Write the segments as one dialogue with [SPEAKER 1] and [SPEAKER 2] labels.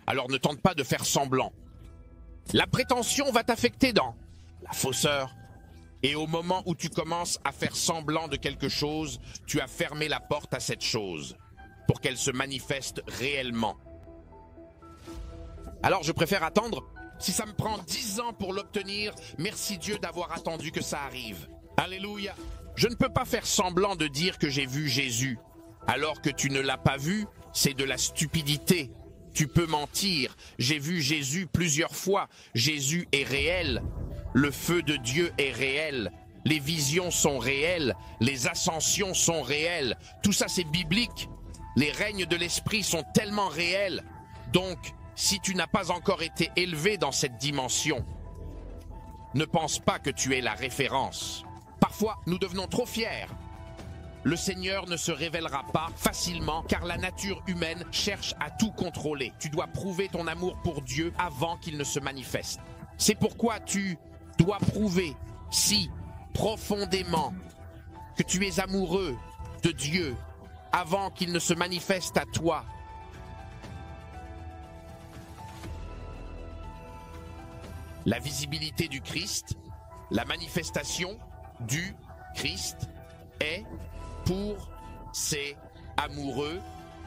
[SPEAKER 1] Alors ne tente pas de faire semblant. La prétention va t'affecter dans la fausseur. Et au moment où tu commences à faire semblant de quelque chose, tu as fermé la porte à cette chose pour qu'elle se manifeste réellement. Alors je préfère attendre. Si ça me prend 10 ans pour l'obtenir, merci Dieu d'avoir attendu que ça arrive. Alléluia. Je ne peux pas faire semblant de dire que j'ai vu Jésus. Alors que tu ne l'as pas vu, c'est de la stupidité. Tu peux mentir. J'ai vu Jésus plusieurs fois. Jésus est réel. Le feu de Dieu est réel. Les visions sont réelles. Les ascensions sont réelles. Tout ça, c'est biblique. Les règnes de l'esprit sont tellement réels. Donc, si tu n'as pas encore été élevé dans cette dimension, ne pense pas que tu es la référence. Parfois, nous devenons trop fiers. Le Seigneur ne se révélera pas facilement car la nature humaine cherche à tout contrôler. Tu dois prouver ton amour pour Dieu avant qu'il ne se manifeste. C'est pourquoi tu dois prouver si profondément que tu es amoureux de Dieu avant qu'il ne se manifeste à toi. La visibilité du Christ, la manifestation du Christ est pour ces amoureux.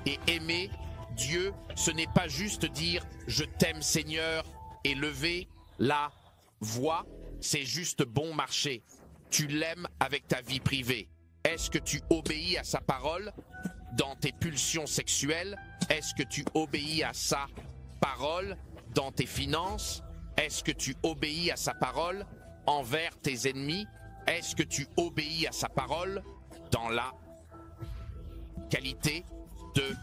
[SPEAKER 1] Et aimer Dieu, ce n'est pas juste dire « je t'aime Seigneur » et lever la voix, c'est juste bon marché. Tu l'aimes avec ta vie privée. Est-ce que tu obéis à sa parole dans tes pulsions sexuelles? Est-ce que tu obéis à sa parole dans tes finances? Est-ce que tu obéis à sa parole envers tes ennemis? Est-ce que tu obéis à sa parole dans la qualité de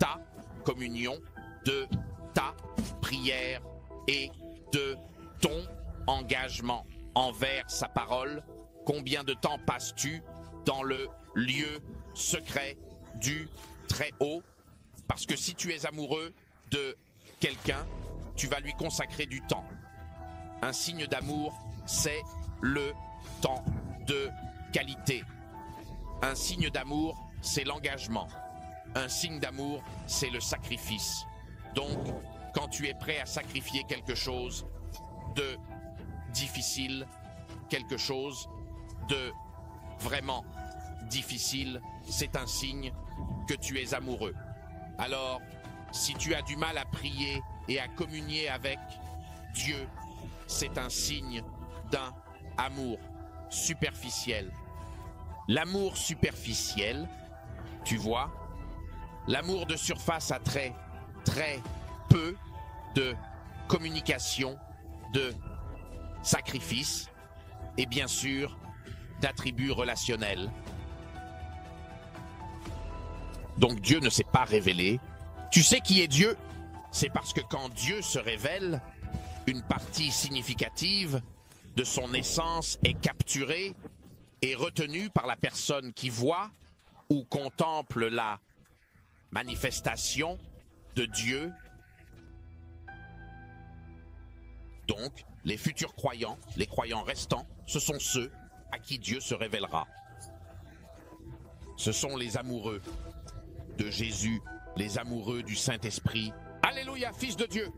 [SPEAKER 1] ta communion, de ta prière et de ton engagement envers sa parole? Combien de temps passes-tu dans le lieu secret du Très-Haut? Parce que si tu es amoureux de quelqu'un, tu vas lui consacrer du temps. Un signe d'amour, c'est le temps de qualité. Un signe d'amour, c'est l'engagement. Un signe d'amour, c'est le sacrifice. Donc, quand tu es prêt à sacrifier quelque chose de difficile, quelque chose de vraiment difficile, c'est un signe que tu es amoureux. Alors, si tu as du mal à prier et à communier avec Dieu, c'est un signe d'un amour superficiel. L'amour superficiel, tu vois, l'amour de surface a très peu de communication, de sacrifice et bien sûr d'attributs relationnels. Donc Dieu ne s'est pas révélé. Tu sais qui est Dieu? C'est parce que quand Dieu se révèle, une partie significative de son essence est capturée et retenue par la personne qui voit ou contemple la manifestation de Dieu. Donc, les futurs croyants, les croyants restants, ce sont ceux à qui Dieu se révélera. Ce sont les amoureux de Jésus, les amoureux du Saint-Esprit. Alléluia, Fils de Dieu!